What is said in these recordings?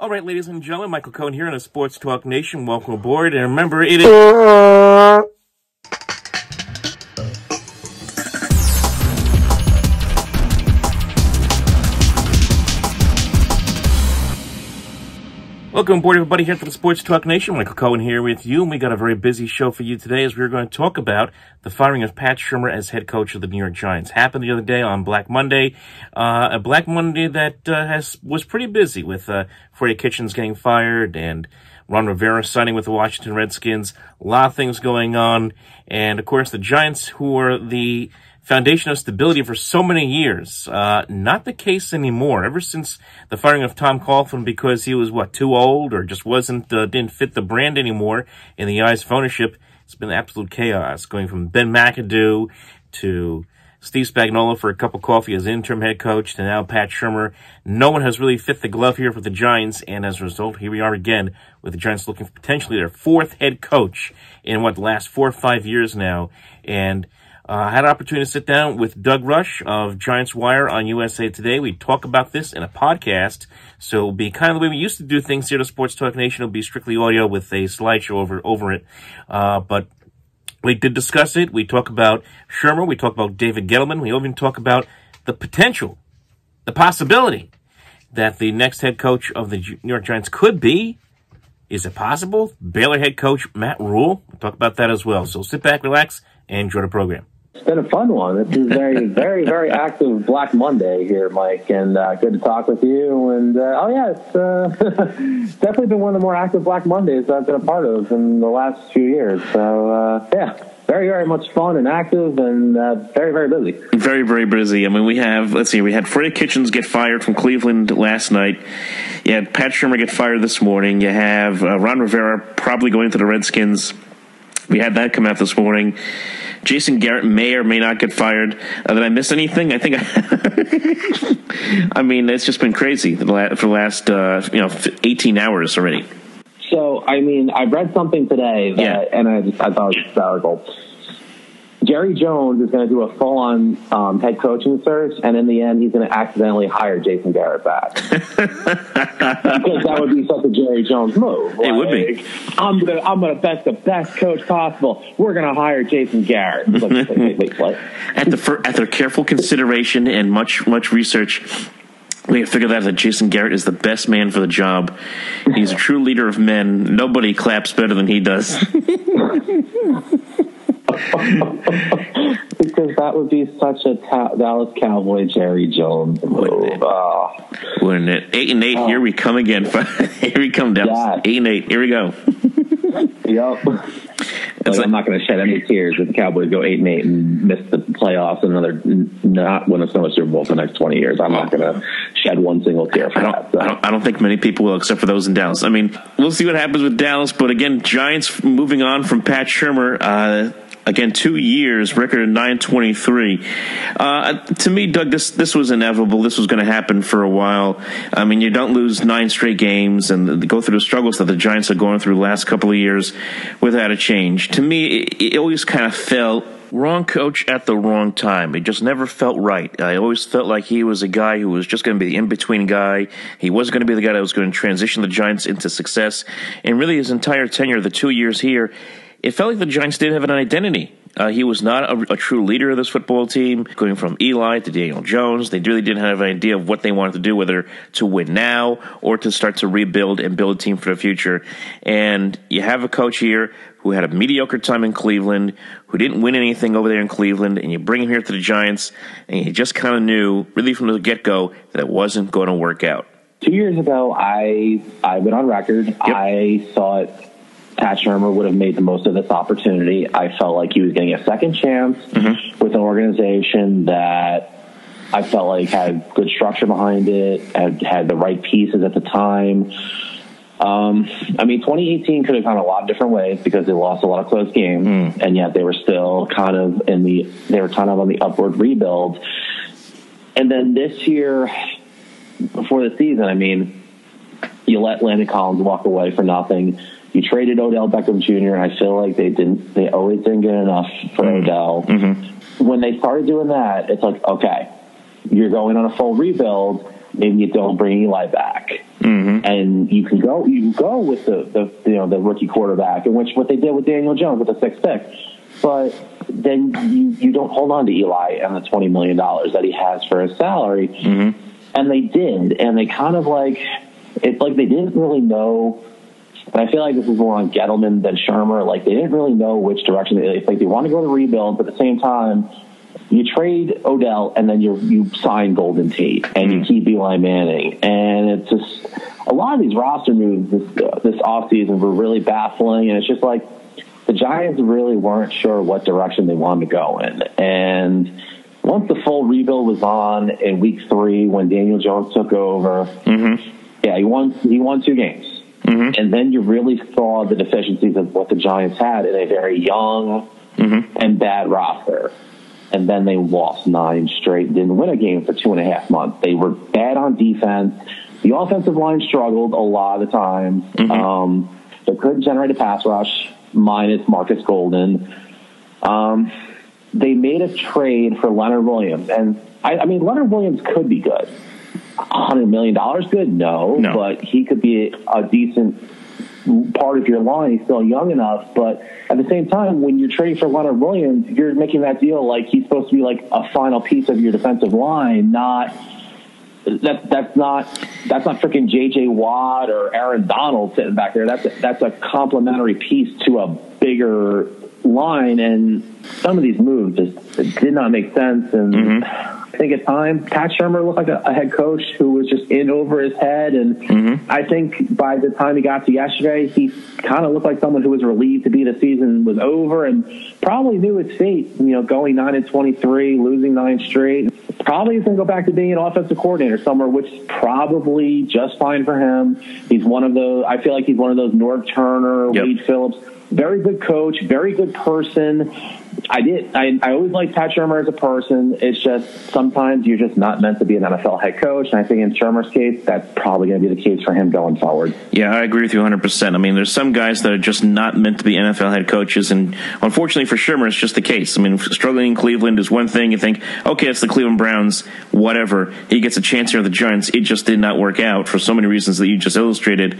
All right, ladies and gentlemen, Michael Cohen here on a Sports Talk Nation. Welcome aboard. And remember, it is... Welcome aboard, everybody, here to the Sports Talk Nation. Michael Cohen here with you, and we got a very busy show for you today as we're going to talk about the firing of Pat Shurmur as head coach of the New York Giants. Happened the other day on Black Monday, a Black Monday that was pretty busy with Freddie Kitchens getting fired and Ron Rivera signing with the Washington Redskins. A lot of things going on, and of course the Giants, who were the foundation of stability for so many years. Not the case anymore. Ever since the firing of Tom Coughlin because he was, too old or just didn't fit the brand anymore in the eyes of ownership, it's been absolute chaos. Going from Ben McAdoo to Steve Spagnulo for a cup of coffee as interim head coach to now Pat Shurmur. No one has really fit the glove here for the Giants, and as a result, here we are again with the Giants looking for potentially their fourth head coach in the last 4 or 5 years now. And I had an opportunity to sit down with Doug Rush of Giants Wire on USA Today. We talk about this in a podcast, so it'll be kind of the way we used to do things here at Sports Talk Nation. It'll be strictly audio with a slideshow over it. But we did discuss it. We talk about Shurmur. We talk about David Gettleman. We even talk about the potential, the possibility that the next head coach of the New York Giants could be. Is it possible? Baylor head coach Matt Rhule. We'll talk about that as well. So sit back, relax, and enjoy the program. It's been a fun one. This is very, very, very active Black Monday here, Mike, and good to talk with you. And, it's definitely been one of the more active Black Mondays I've been a part of in the last few years. So, very, very much fun and active and very, very busy. Very, very busy. I mean, we had Freddie Kitchens get fired from Cleveland last night. You had Pat Shurmur get fired this morning. You have Ron Rivera probably going to the Redskins. We had that come out this morning. Jason Garrett may or may not get fired. Did I miss anything? I think I mean, it's just been crazy for the last 18 hours already. So, I mean, I read something today and I thought it was hysterical. Jerry Jones is going to do a full-on head coaching search, and in the end, he's going to accidentally hire Jason Garrett back. Because that would be such a Jerry Jones move. It would be. I'm going to bet the best coach possible. We're going to hire Jason Garrett. Like, after careful consideration and much research, we have figured out that Jason Garrett is the best man for the job. He's a true leader of men. Nobody claps better than he does. Because that would be such a Dallas Cowboy Jerry Jones move. Wouldn't it? 8-8. Here we come again. Here we come, Dallas. 8-8. Here we go. Yep. I'm not going to shed any tears if the Cowboys go 8-8 and miss the playoffs and not win a Super Bowl for the next 20 years. I'm not going to shed one single tear for that. So. I don't think many people will, except for those in Dallas. I mean, we'll see what happens with Dallas. But again, Giants moving on from Pat Shurmur. Again, 2 years, record of 9-23. To me, Doug, this was inevitable. This was going to happen for a while. I mean, you don't lose 9 straight games and go through the struggles that the Giants are going through the last couple of years without a change. To me, it always kind of felt wrong coach at the wrong time. It just never felt right. I always felt like he was a guy who was just going to be the in-between guy. He wasn't going to be the guy that was going to transition the Giants into success. And really, his entire tenure, the 2 years here, it felt like the Giants didn't have an identity. He was not a true leader of this football team, going from Eli to Daniel Jones. They really didn't have an idea of what they wanted to do, whether to win now or to start to rebuild and build a team for the future. And you have a coach here who had a mediocre time in Cleveland, who didn't win anything over there in Cleveland, and you bring him here to the Giants, and you just kind of knew, really from the get-go, that it wasn't going to work out. 2 years ago, I went on record. Yep. I thought Pat Shurmur would have made the most of this opportunity. I felt like he was getting a second chance with an organization that I felt like had good structure behind it, had the right pieces at the time. 2018 could have gone a lot of different ways because they lost a lot of close games, and yet they were still kind of on the upward rebuild. And then this year, before the season, you let Landon Collins walk away for nothing. You traded Odell Beckham Jr. I feel like they always didn't get enough for Odell. When they started doing that, it's like, okay, you're going on a full rebuild. Maybe you don't bring Eli back. And you can go with the rookie quarterback, in which what they did with Daniel Jones with the 6th pick. But then you don't hold on to Eli and the $20 million that he has for his salary. And they did, and they kind of it's like they didn't really know. And I feel like this is more on Gettleman than Shurmur. Like, they didn't really know which direction. It's like they want to go to rebuild, but at the same time, you trade Odell and then you sign Golden Tate and you keep Eli Manning. And it's just a lot of these roster moves this offseason were really baffling. And it's just like the Giants really weren't sure what direction they wanted to go in. And once the full rebuild was on in week 3, when Daniel Jones took over, he won 2 games. And then you really saw the deficiencies of what the Giants had in a very young and bad roster. And then they lost 9 straight, didn't win a game for 2.5 months. They were bad on defense. The offensive line struggled a lot of the time. They couldn't generate a pass rush, minus Marcus Golden. They made a trade for Leonard Williams. And, I mean, Leonard Williams could be good. $100 million good? No, but he could be a decent part of your line. He's still young enough, but at the same time, when you're trading for Leonard Williams, you're making that deal like he's supposed to be like a final piece of your defensive line, that's not freaking J.J. Watt or Aaron Donald sitting back there. That's a complementary piece to a bigger line, and some of these moves just did not make sense. And I think at times Pat Shurmur looked like a head coach who was just in over his head, and I think by the time he got to yesterday, he kind of looked like someone who was relieved to be the season was over, and probably knew his fate. Going 9-23, losing 9 straight, probably is going to go back to being an offensive coordinator somewhere, which is probably just fine for him. He's one of those. I feel like he's one of those Norv Turner, Wade Phillips. Very good coach, very good person. I always liked Pat Shurmur as a person. It's just sometimes you're just not meant to be an NFL head coach. And I think in Shurmur's case, that's probably going to be the case for him going forward. Yeah, I agree with you 100%. I mean, there's some guys that are just not meant to be NFL head coaches. And unfortunately for Shurmur, it's just the case. I mean, struggling in Cleveland is one thing. You think, okay, it's the Cleveland Browns, whatever. He gets a chance here with the Giants. It just did not work out for so many reasons that you just illustrated.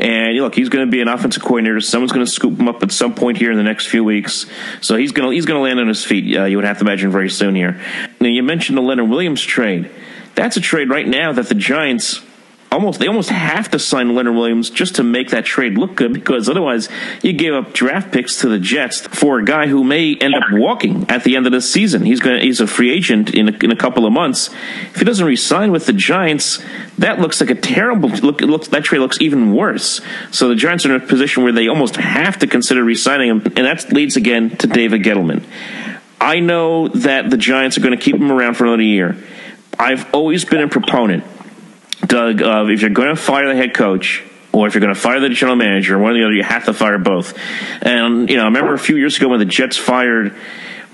And look, he's going to be an offensive coordinator. Someone's going to scoop him up at some point here in the next few weeks. So he's going to land on his feet, you would have to imagine, very soon here. Now, you mentioned the Leonard Williams trade. That's a trade right now that the Giants almost have to sign Leonard Williams just to make that trade look good, because otherwise you gave up draft picks to the Jets for a guy who may end up walking at the end of the season. He's a free agent in a couple of months. If he doesn't re-sign with the Giants, that looks like a terrible look. That trade looks even worse. So the Giants are in a position where they almost have to consider re-signing him, and that leads again to David Gettleman. I know that the Giants are going to keep him around for another year. I've always been a proponent, Doug, if you're going to fire the head coach or if you're going to fire the general manager, one or the other, you have to fire both. And, I remember a few years ago when the Jets fired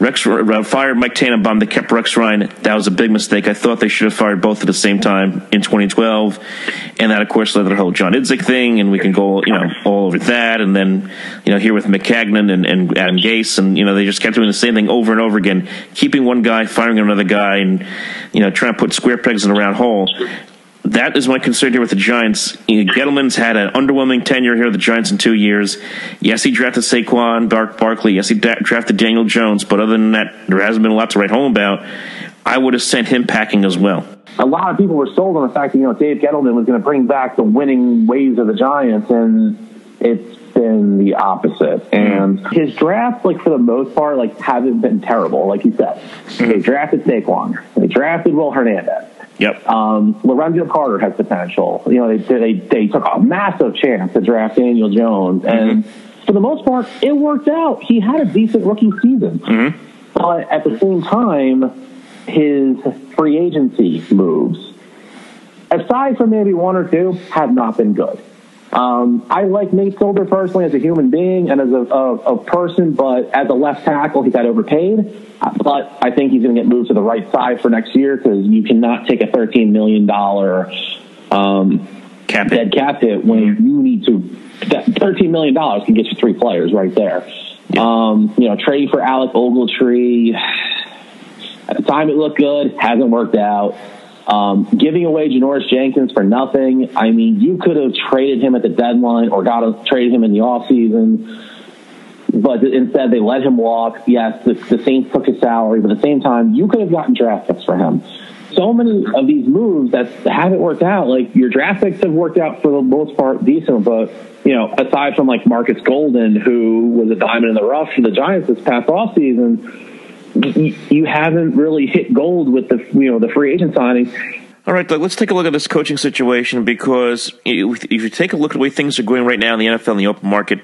Mike Tannenbaum, they kept Rex Ryan. That was a big mistake. I thought they should have fired both at the same time in 2012. And that, of course, led to the whole John Idzik thing, and we can go, all over that. And then, here with McCagnon and Adam Gase, and, they just kept doing the same thing over and over again, keeping one guy, firing another guy, and, trying to put square pegs in a round hole. That is my concern here with the Giants. Gettleman's had an underwhelming tenure here with the Giants in 2 years. Yes, he drafted Saquon Barkley. Yes, he drafted Daniel Jones. But other than that, there hasn't been a lot to write home about. I would have sent him packing as well. A lot of people were sold on the fact that, Dave Gettleman was going to bring back the winning ways of the Giants, and it's been the opposite. And his drafts, for the most part, haven't been terrible, like you said. They drafted Saquon. They drafted Will Hernandez. Yep. Lorenzo Carter has potential. They took a massive chance to draft Daniel Jones, and for the most part, it worked out. He had a decent rookie season, but at the same time, his free agency moves, aside from maybe one or two, have not been good. I like Nate Solder personally as a human being and as a person, but as a left tackle, he got overpaid. But I think he's going to get moved to the right side for next year, because you cannot take a $13 million dead cap hit when you need to. That $13 million can get you 3 players right there. Trade for Alec Ogletree. At the time, it looked good. Hasn't worked out. Giving away Janoris Jenkins for nothing. I mean, you could have traded him at the deadline or traded him in the offseason. But instead, they let him walk. Yes, the Saints took his salary, but at the same time, you could have gotten draft picks for him. So many of these moves that haven't worked out, like your draft picks have worked out for the most part decent, but aside from like Marcus Golden, who was a diamond in the rough for the Giants this past offseason, you haven't really hit gold with the free agent signings. All right, Doug, let's take a look at this coaching situation, because if you take a look at the way things are going right now in the NFL in the open market,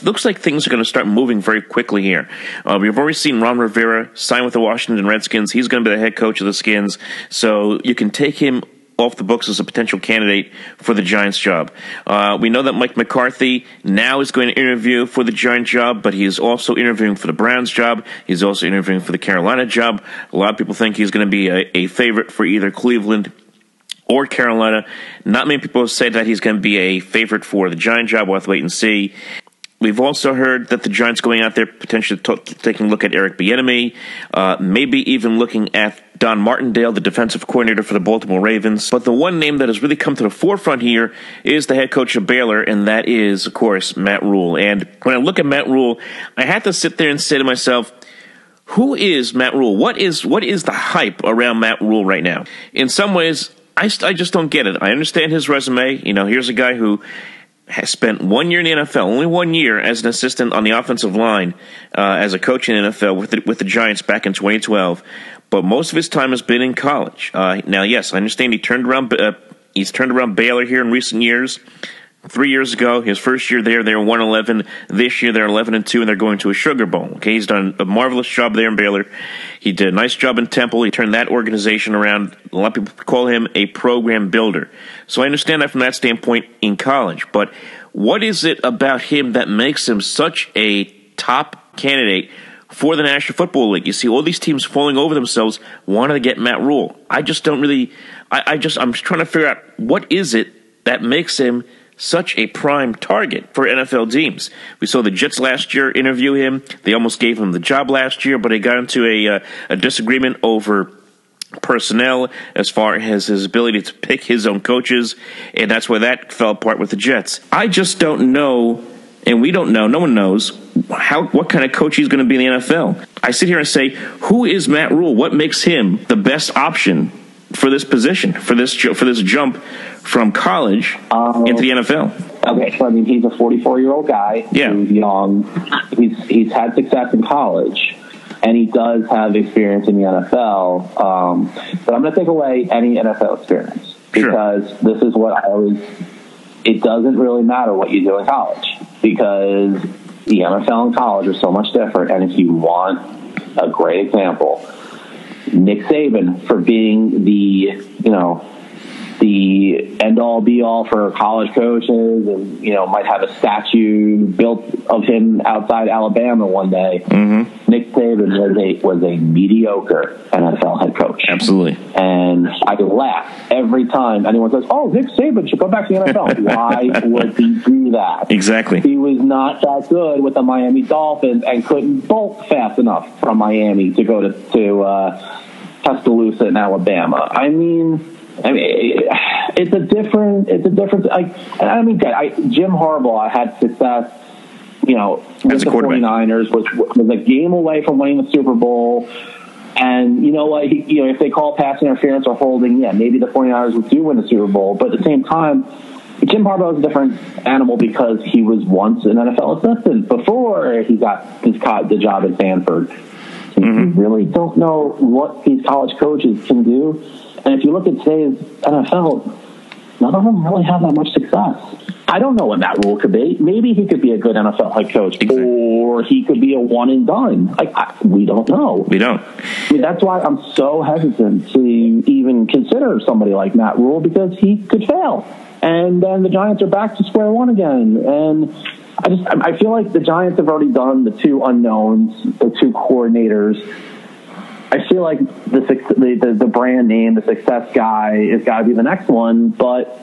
looks like things are going to start moving very quickly here. We've already seen Ron Rivera sign with the Washington Redskins. He's going to be the head coach of the Skins, so you can take him off the books as a potential candidate for the Giants job. We know that Mike McCarthy now is going to interview for the Giants job, but he's also interviewing for the Browns job. He's also interviewing for the Carolina job. A lot of people think he's going to be a favorite for either Cleveland or Carolina. Not many people have said that he's going to be a favorite for the Giant job. We'll have to wait and see. We've also heard that the Giants going out there potentially taking a look at Eric Bieniemy, maybe even looking at Don Martindale, the defensive coordinator for the Baltimore Ravens. But the one name that has really come to the forefront here is the head coach of Baylor, and that is, of course, Matt Rhule. And when I look at Matt Rhule, I had to sit there and say to myself, who is Matt Rhule? What is the hype around Matt Rhule right now? In some ways, I just don't get it. I understand his resume. Here's a guy who has spent 1 year in the NFL, only 1 year as an assistant on the offensive line as a coach in the NFL with the Giants back in 2012. But most of his time has been in college. Now, yes, I understand he's turned around Baylor here in recent years. 3 years ago, his first year there, they were 1-11. This year, they're 11-2, and they're going to a Sugar Bowl. Okay, he's done a marvelous job there in Baylor. He did a nice job in Temple. He turned that organization around. A lot of people call him a program builder. So I understand that from that standpoint in college. But what is it about him that makes him such a top candidate for the National Football League? You see all these teams falling over themselves wanting to get Matt Rhule. I just don't really – I'm trying to figure out what is it that makes him such a prime target for NFL teams. We saw the Jets last year interview him. They almost gave him the job last year, but they got into a disagreement over personnel as far as his ability to pick his own coaches, and that's why that fell apart with the Jets. I just don't know, and we don't know, no one knows, what kind of coach he's going to be in the NFL. I sit here and say, who is Matt Rhule? What makes him the best option for this position, for this jump from college into the NFL? Okay, so he's a 44-year-old guy. Yeah. Who's young. He's had success in college, and he does have experience in the NFL. But I'm going to take away any NFL experience because this is what I always. It doesn't really matter what you do in college because the NFL and college are so much different. And if you want a great example, Nick Saban for being the end-all, be-all for college coaches and, might have a statue built of him outside Alabama one day. Mm-hmm. Nick Saban was a mediocre NFL head coach. Absolutely. And I could laugh every time anyone says, oh, Nick Saban should go back to the NFL. Why would he do that? Exactly. He was not that good with the Miami Dolphins and couldn't bolt fast enough from Miami to go to Tuscaloosa in Alabama. I mean, it's a different. Jim Harbaugh had success, with the 49ers, was a game away from winning the Super Bowl. And you know what? If they call pass interference or holding, maybe the 49ers would do win the Super Bowl. But at the same time, Jim Harbaugh is a different animal because he was once an NFL assistant before he got the job at Stanford. Mm-hmm. You really don't know what these college coaches can do. And if you look at today's NFL, none of them really have that much success. I don't know what Matt Rhule could be. Maybe he could be a good NFL head coach, or he could be a one and done. We don't know. We don't. That's why I'm so hesitant to even consider somebody like Matt Rhule because he could fail. And then the Giants are back to square one again. And I feel like the Giants have already done the two unknowns, the two coordinators. I feel like the brand name, the success guy, has got to be the next one. But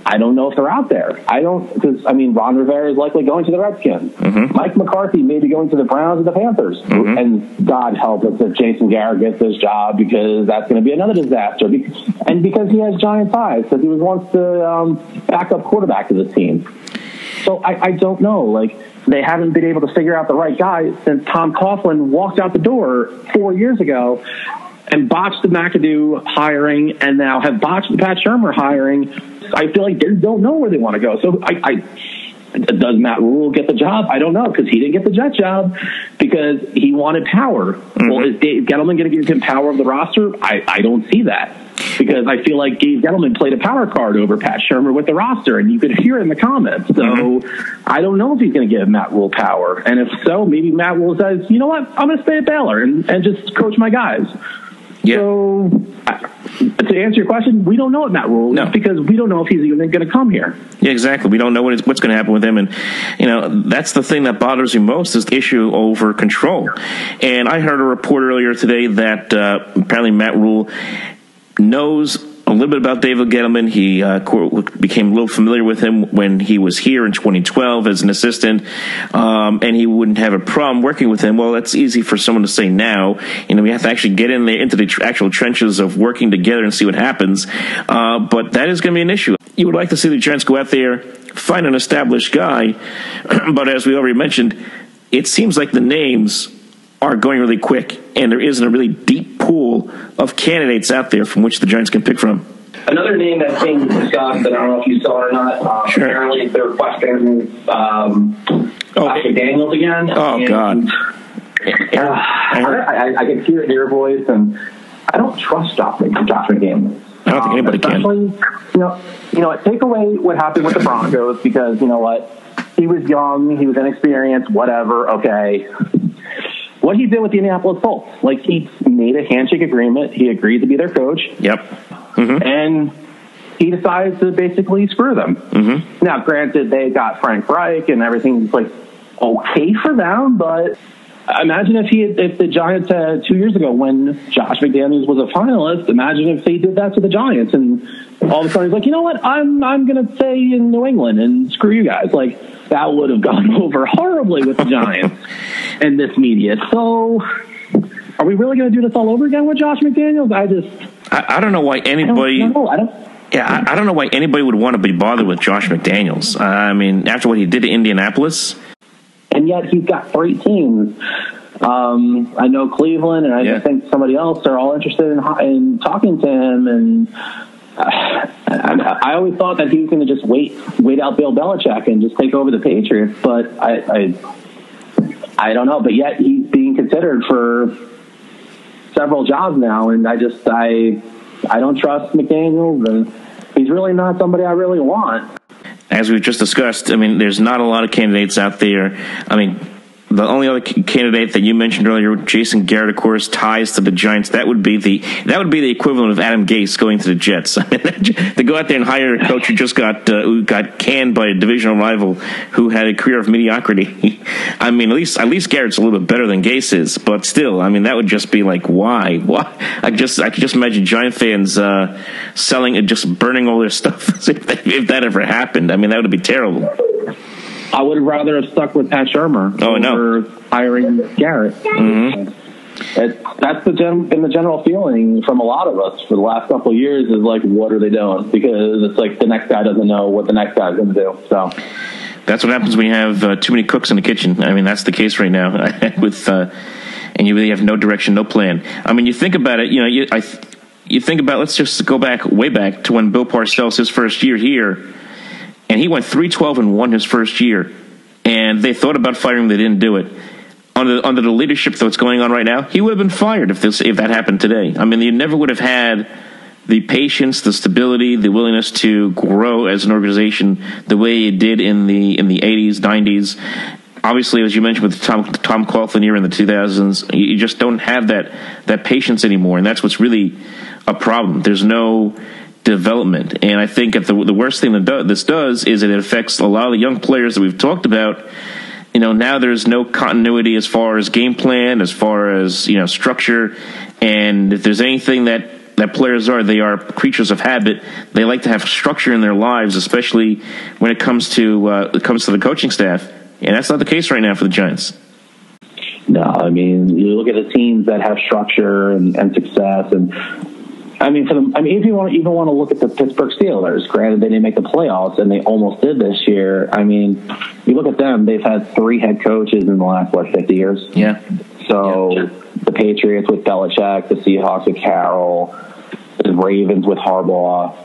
I don't know if they're out there. Because Ron Rivera is likely going to the Redskins. Mike McCarthy may be going to the Browns or the Panthers. And God help us if Jason Garrett gets this job, because that's going to be another disaster. And because he has giant ties, because he was once the backup quarterback of this team. So I don't know. Like, they haven't been able to figure out the right guy since Tom Coughlin walked out the door 4 years ago and botched the McAdoo hiring, and now have botched the Pat Shurmur hiring. I feel like they don't know where they want to go. So does Matt Rhule get the job? I don't know, because he didn't get the Jet job because he wanted power. Well, is Dave Gettleman going to give him power of the roster? I don't see that, because I feel like Dave Gettleman played a power card over Pat Shurmur with the roster, and you could hear it in the comments. So I don't know if he's going to give Matt Rhule power. And if so, maybe Matt Rhule says, you know what, I'm going to stay at Baylor and just coach my guys. Yeah. So, to answer your question, we don't know what Matt Rhule is, because we don't know if he's even going to come here. Yeah, exactly. We don't know what's going to happen with him. And, that's the thing that bothers me most, is the issue over control. And I heard a report earlier today that apparently Matt Rhule knows a little bit about David Gettleman. He became a little familiar with him when he was here in 2012 as an assistant, and he wouldn't have a problem working with him. Well, that's easy for someone to say now. We have to actually get in there into the actual trenches of working together and see what happens. But that is going to be an issue. You would like to see the Giants go out there, find an established guy, but as we already mentioned, it seems like the names are going really quick, and there isn't a really deep pool of candidates out there from which the Giants can pick from. Another name that's being discussed, and I don't know if you saw it or not, sure. Apparently they're questioning Josh Daniels again. Oh, God. I can hear it in your voice, and I don't trust Josh McDaniels. I don't think anybody can. Take away what happened with the Broncos, because, you know what, he was young, he was inexperienced, whatever, okay. What he did with the Indianapolis Colts, like, he made a handshake agreement. He agreed to be their coach. Yep. And he decided to basically screw them. Now, granted, they got Frank Reich and everything's like okay for them, but imagine if the Giants had 2 years ago, when Josh McDaniels was a finalist, imagine if they did that to the Giants, and all of a sudden he's like, you know what, I'm going to stay in New England and screw you guys. Like, that would have gone over horribly with the Giants and this media. So, are we really going to do this all over again with Josh McDaniels? I don't know why anybody. I don't know why anybody would want to be bothered with Josh McDaniels. After what he did to Indianapolis, and yet he's got 3 teams. I know Cleveland, and I think somebody else are all interested in talking to him. And I always thought that he was going to just wait out Bill Belichick and just take over the Patriots. But I don't know. But yet he's being considered for several jobs now, and I don't trust McDaniels, and he's really not somebody I really want. As we've just discussed, there's not a lot of candidates out there. The only other candidate that you mentioned earlier, Jason Garrett, of course, ties to the Giants. That would be the equivalent of Adam Gase going to the Jets. To go out there and hire a coach who got canned by a divisional rival who had a career of mediocrity. At least Garrett's a little bit better than Gase is, but still, that would just be like, why? I could just imagine Giant fans selling and just burning all their stuff if that ever happened. That would be terrible. I would have rather have stuck with Pat Shurmur over hiring Garrett. That's been the general feeling from a lot of us for the last couple of years, is like, what are they doing? Because it's like the next guy doesn't know what the next guy's going to do. So that's what happens when you have too many cooks in the kitchen. That's the case right now with and you really have no direction, no plan. You think about it. You think about. Let's just go way back to when Bill Parcells, his first year here. And he went 3-12-1 his first year, and they thought about firing him. They didn't do it. Under the leadership that's going on right now, he would have been fired if that happened today. You never would have had the patience, the stability, the willingness to grow as an organization the way you did in the 80s, 90s. Obviously, as you mentioned with Tom Coughlin here in the 2000s, you just don't have that patience anymore, and that's what's really a problem. There's no development. And I think the worst thing that this does is it affects a lot of the young players that we've talked about. Now there's no continuity as far as game plan, as far as, structure. And if there's anything that that players are. They are creatures of habit. They like to have structure in their lives, especially when it comes to the coaching staff. And that's not the case right now for the Giants. No, I mean, you look at the teams that have structure and success, and if you want to look at the Pittsburgh Steelers, granted they didn't make the playoffs and they almost did this year. I mean, you look at them; they've had 3 head coaches in the last 50 years. Yeah. So the Patriots with Belichick, the Seahawks with Carroll, the Ravens with Harbaugh.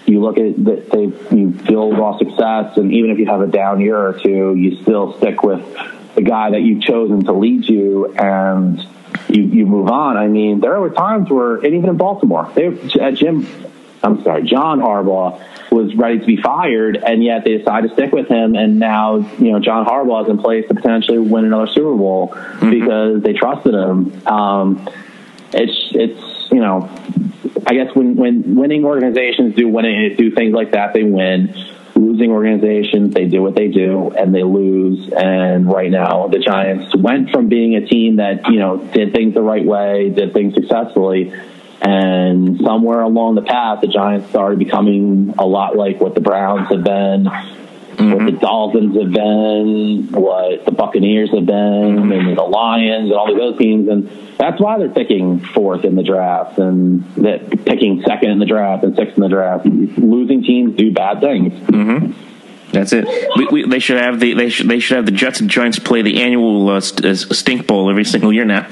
You look at you build off success, and even if you have a down year or two, you still stick with the guy that you've chosen to lead you, and you move on. I mean, there were times where, and even in Baltimore, John Harbaugh was ready to be fired, and yet they decided to stick with him, and now John Harbaugh is in place to potentially win another Super Bowl because they trusted him. I guess when winning organizations do things like that, they win. Losing organizations, they do what they do, and they lose. And right now, the Giants went from being a team that did things the right way, did things successfully, and somewhere along the path, the Giants started becoming a lot like what the Browns have been, what the Dolphins have been, what the Buccaneers have been, and the Lions, and all of those teams. And that's why they're picking 4th in the draft, and picking 2nd in the draft and 6th in the draft. Losing teams do bad things. That's it. They should have the Jets and Giants play the annual stink bowl every single year now.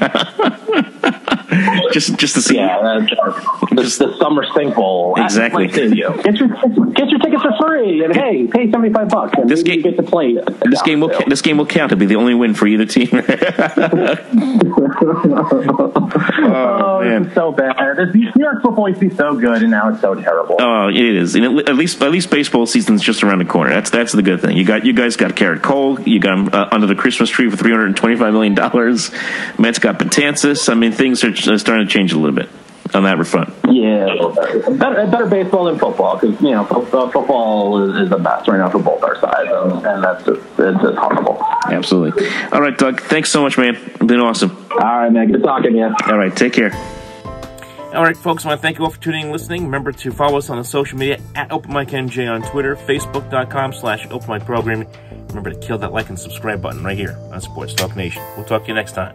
just to see. Yeah, just the summer stink bowl. Exactly. Get your tickets for free, and hey, pay $75, and you get to play. This game will count. It'll be the only win for either team. Oh, man, it's so bad. New York football used to be so good, and now it's so terrible. Oh, it is. And at least baseball season's just around the corner. That's the good thing. You guys got Garrett Cole. You got him under the Christmas tree for $325 million. Mets got Betances. I mean, things are starting to change a little bit on that front. Yeah, better baseball than football, because football is the best right now for both our sides, and it's just horrible. Absolutely. All right, Doug. Thanks so much, man. It's been awesome. All right, man. Good talking to you. All right, take care. All right, folks, I want to thank you all for tuning in and listening. Remember to follow us on the social media at OpenMicNJ on Twitter, Facebook.com/OpenMicProgram. Remember to kill that like and subscribe button right here on Sports Talk Nation. We'll talk to you next time.